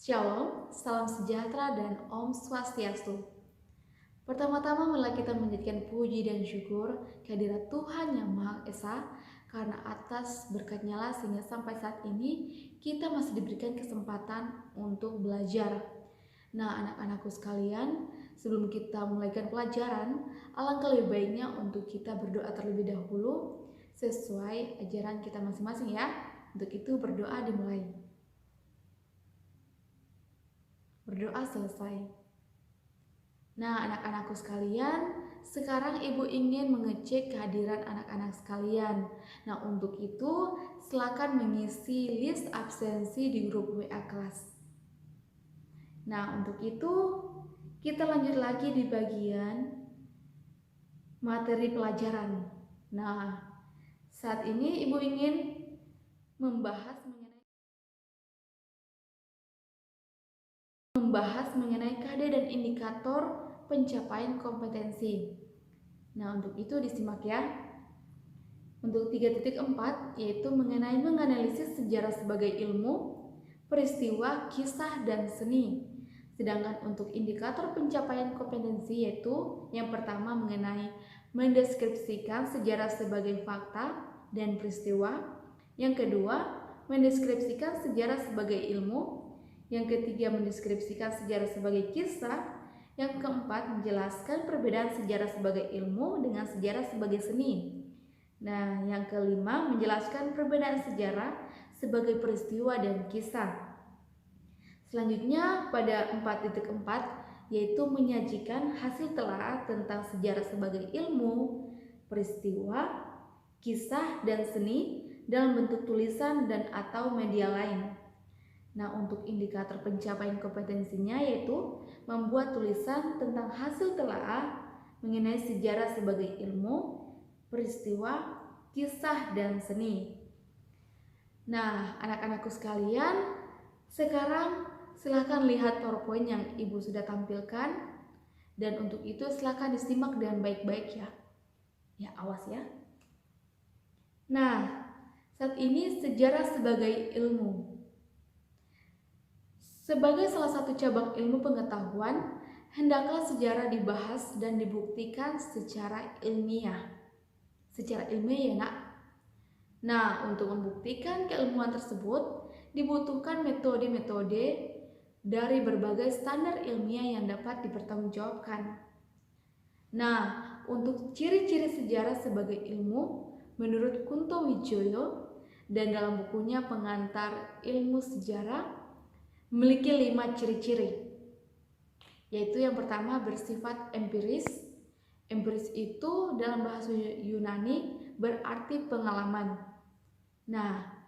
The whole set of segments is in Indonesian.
Shalom, salam sejahtera dan Om Swastiastu. Pertama-tama marilah kita menjadikan puji dan syukur kehadirat Tuhan Yang Maha Esa karena atas berkat-Nya lah sehingga sampai saat ini kita masih diberikan kesempatan untuk belajar. Nah, anak-anakku sekalian, sebelum kita mulaikan pelajaran, alangkah lebih baiknya untuk kita berdoa terlebih dahulu sesuai ajaran kita masing-masing ya. Untuk itu berdoa dimulai. Berdoa selesai. Nah, anak-anakku sekalian, sekarang ibu ingin mengecek kehadiran anak-anak sekalian. Nah, untuk itu silakan mengisi list absensi di grup WA kelas. Nah, untuk itu kita lanjut lagi di bagian materi pelajaran. Nah, saat ini ibu ingin membahas mengenai KD dan indikator pencapaian kompetensi. Nah, untuk itu disimak ya. Untuk 3.4 yaitu mengenai menganalisis sejarah sebagai ilmu, peristiwa, kisah, dan seni. Sedangkan untuk indikator pencapaian kompetensi yaitu yang pertama mengenai mendeskripsikan sejarah sebagai fakta dan peristiwa. Yang kedua, mendeskripsikan sejarah sebagai ilmu. Yang ketiga, mendeskripsikan sejarah sebagai kisah. Yang keempat, menjelaskan perbedaan sejarah sebagai ilmu dengan sejarah sebagai seni. Nah, yang kelima, menjelaskan perbedaan sejarah sebagai peristiwa dan kisah. Selanjutnya, pada 4.4, yaitu menyajikan hasil telaah tentang sejarah sebagai ilmu, peristiwa, kisah, dan seni dalam bentuk tulisan dan atau media lain. Nah, untuk indikator pencapaian kompetensinya yaitu membuat tulisan tentang hasil telaah mengenai sejarah sebagai ilmu, peristiwa, kisah, dan seni. Nah, anak-anakku sekalian, sekarang silakan lihat PowerPoint yang Ibu sudah tampilkan. Dan untuk itu silakan disimak dengan baik-baik ya. Ya, awas ya. Nah, saat ini sejarah sebagai ilmu. Sebagai salah satu cabang ilmu pengetahuan, hendaklah sejarah dibahas dan dibuktikan secara ilmiah. Secara ilmiah ya nak. Nah, untuk membuktikan keilmuan tersebut dibutuhkan metode-metode dari berbagai standar ilmiah yang dapat dipertanggungjawabkan. Nah, untuk ciri-ciri sejarah sebagai ilmu menurut Kunto Wijoyo dan dalam bukunya Pengantar Ilmu Sejarah memiliki 5 ciri-ciri, yaitu yang pertama bersifat empiris. Empiris itu dalam bahasa Yunani berarti pengalaman. Nah,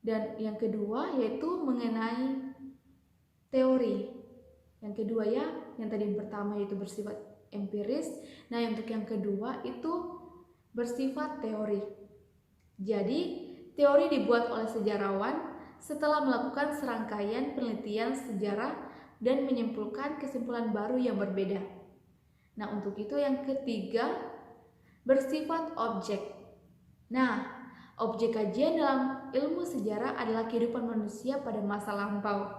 dan yang kedua yaitu mengenai teori. Yang kedua ya, yang tadi yang pertama yaitu bersifat empiris. Nah, untuk yang kedua itu bersifat teori. Jadi, teori dibuat oleh sejarawan setelah melakukan serangkaian penelitian sejarah dan menyimpulkan kesimpulan baru yang berbeda. Nah, untuk itu yang ketiga bersifat objek. Nah, objek kajian dalam ilmu sejarah adalah kehidupan manusia pada masa lampau.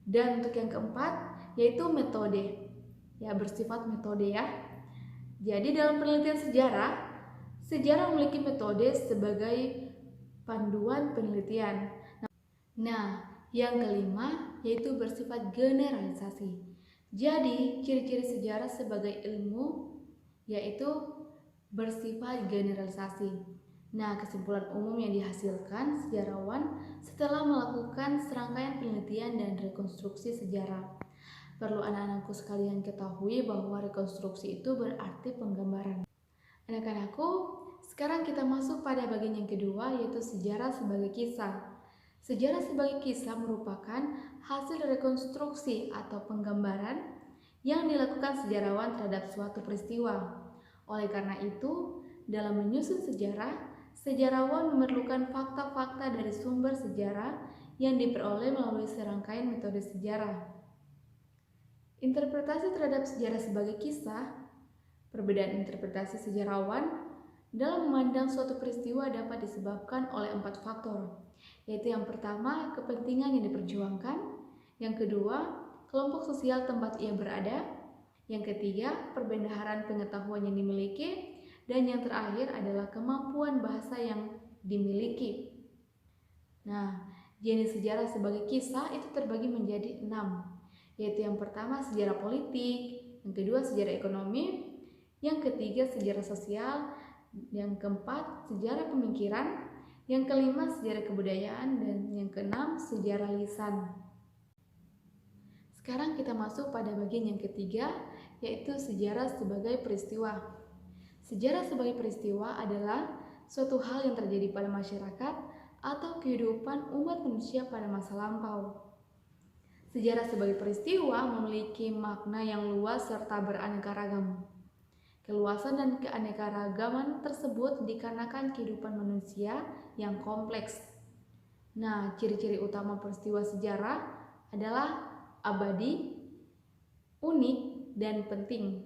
Dan untuk yang keempat yaitu metode. Ya, bersifat metode ya. Jadi dalam penelitian sejarah memiliki metode sebagai panduan penelitian. Nah, yang kelima yaitu bersifat generalisasi. Jadi, ciri-ciri sejarah sebagai ilmu yaitu bersifat generalisasi. Nah, kesimpulan umum yang dihasilkan sejarawan setelah melakukan serangkaian penelitian dan rekonstruksi sejarah. Perlu anak-anakku sekalian ketahui bahwa rekonstruksi itu berarti penggambaran. Anak-anakku, sekarang kita masuk pada bagian yang kedua yaitu sejarah sebagai kisah. Sejarah sebagai kisah merupakan hasil rekonstruksi atau penggambaran yang dilakukan sejarawan terhadap suatu peristiwa. Oleh karena itu, dalam menyusun sejarah, sejarawan memerlukan fakta-fakta dari sumber sejarah yang diperoleh melalui serangkaian metode sejarah. Interpretasi terhadap sejarah sebagai kisah, perbedaan interpretasi sejarawan dalam memandang suatu peristiwa dapat disebabkan oleh 4 faktor, yaitu yang pertama, kepentingan yang diperjuangkan, yang kedua, kelompok sosial tempat ia berada, yang ketiga, perbendaharaan pengetahuan yang dimiliki, dan yang terakhir adalah kemampuan bahasa yang dimiliki. Nah, jenis sejarah sebagai kisah itu terbagi menjadi 6, yaitu yang pertama sejarah politik, yang kedua sejarah ekonomi, yang ketiga sejarah sosial, yang keempat sejarah pemikiran, yang kelima sejarah kebudayaan, dan yang keenam sejarah lisan. Sekarang kita masuk pada bagian yang ketiga, yaitu sejarah sebagai peristiwa. Sejarah sebagai peristiwa adalah suatu hal yang terjadi pada masyarakat atau kehidupan umat manusia pada masa lampau. Sejarah sebagai peristiwa memiliki makna yang luas serta beraneka ragam. Keluasan dan keanekaragaman tersebut dikarenakan kehidupan manusia yang kompleks. Nah, ciri-ciri utama peristiwa sejarah adalah abadi, unik, dan penting.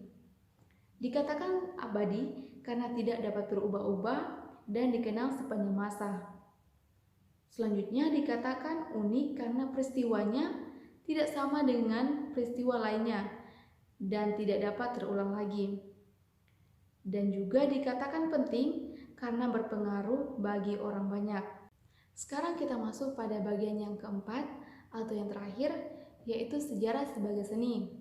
Dikatakan abadi karena tidak dapat berubah-ubah dan dikenal sepanjang masa. Selanjutnya dikatakan unik karena peristiwanya tidak sama dengan peristiwa lainnya dan tidak dapat terulang lagi. Dan juga dikatakan penting karena berpengaruh bagi orang banyak. Sekarang kita masuk pada bagian yang keempat atau yang terakhir, yaitu sejarah sebagai seni.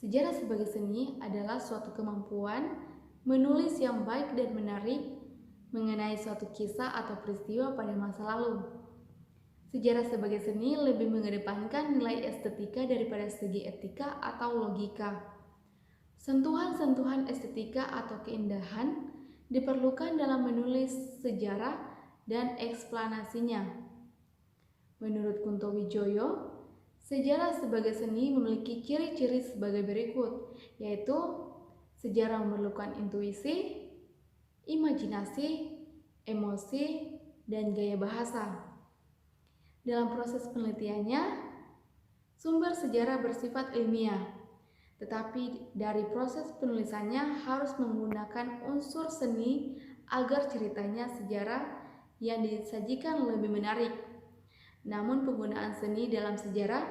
Sejarah sebagai seni adalah suatu kemampuan menulis yang baik dan menarik mengenai suatu kisah atau peristiwa pada masa lalu. Sejarah sebagai seni lebih mengedepankan nilai estetika daripada segi etika atau logika. Sentuhan-sentuhan estetika atau keindahan diperlukan dalam menulis sejarah dan eksplanasinya. Menurut Kunto Wijoyo, sejarah sebagai seni memiliki ciri-ciri sebagai berikut, yaitu sejarah memerlukan intuisi, imajinasi, emosi, dan gaya bahasa. Dalam proses penelitiannya, sumber sejarah bersifat ilmiah, tetapi dari proses penulisannya harus menggunakan unsur seni agar ceritanya sejarah yang disajikan lebih menarik. Namun penggunaan seni dalam sejarah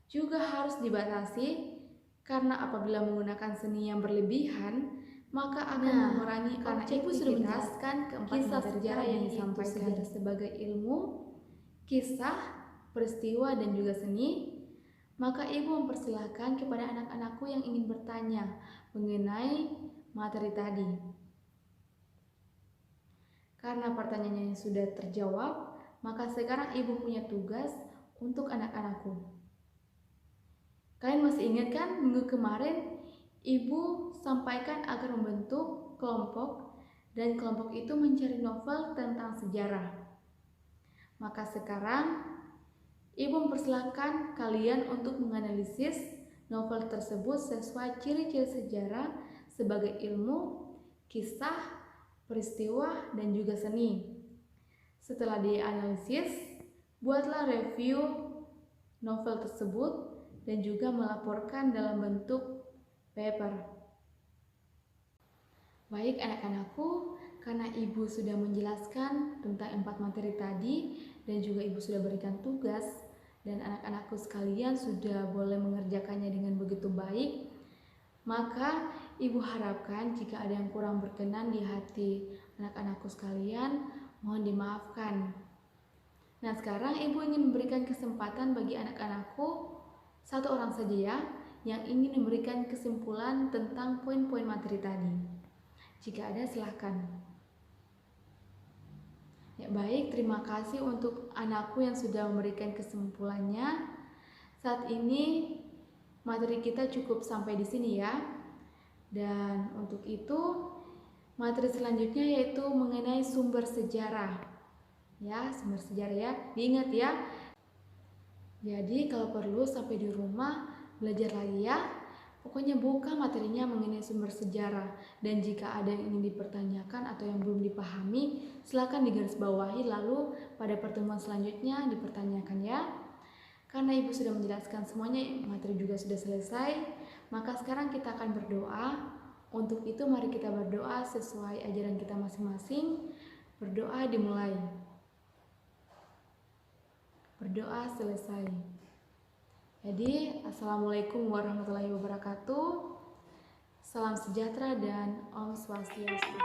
juga harus dibatasi karena apabila menggunakan seni yang berlebihan maka akan mengurangi karena Ibu sudah menjelaskan kisah sejarah yang disampaikan sejarah sebagai ilmu, kisah, peristiwa, dan juga seni, maka Ibu mempersilahkan kepada anak-anakku yang ingin bertanya mengenai materi tadi. Karena pertanyaannya sudah terjawab, maka sekarang Ibu punya tugas untuk anak-anakku. Kalian masih ingat kan minggu kemarin Ibu sampaikan agar membentuk kelompok dan kelompok itu mencari novel tentang sejarah. Maka sekarang Ibu mempersilahkan kalian untuk menganalisis novel tersebut sesuai ciri-ciri sejarah sebagai ilmu, kisah, peristiwa, dan juga seni. Setelah dianalisis, buatlah review novel tersebut dan juga melaporkan dalam bentuk paper. Baik anak-anakku, karena Ibu sudah menjelaskan tentang 4 materi tadi dan juga Ibu sudah berikan tugas dan anak-anakku sekalian sudah boleh mengerjakannya dengan begitu baik, maka Ibu harapkan jika ada yang kurang berkenan di hati anak-anakku sekalian, mohon dimaafkan. Nah, sekarang Ibu ingin memberikan kesempatan bagi anak-anakku, satu orang saja ya, yang ingin memberikan kesimpulan tentang poin-poin materi tadi. Jika ada, silahkan. Ya, baik, terima kasih untuk anakku yang sudah memberikan kesimpulannya. Saat ini materi kita cukup sampai di sini ya. Dan untuk itu materi selanjutnya yaitu mengenai sumber sejarah. Ya, sumber sejarah ya. Diingat ya. Jadi kalau perlu sampai di rumah belajar lagi ya. Pokoknya buka materinya mengenai sumber sejarah, dan jika ada yang ingin dipertanyakan atau yang belum dipahami, silakan digarisbawahi lalu pada pertemuan selanjutnya dipertanyakan ya. Karena Ibu sudah menjelaskan semuanya, materi juga sudah selesai, maka sekarang kita akan berdoa. Untuk itu mari kita berdoa sesuai ajaran kita masing-masing. Berdoa dimulai. berdoa selesai. Jadi, assalamualaikum warahmatullahi wabarakatuh. Salam sejahtera dan Om Swastiastu.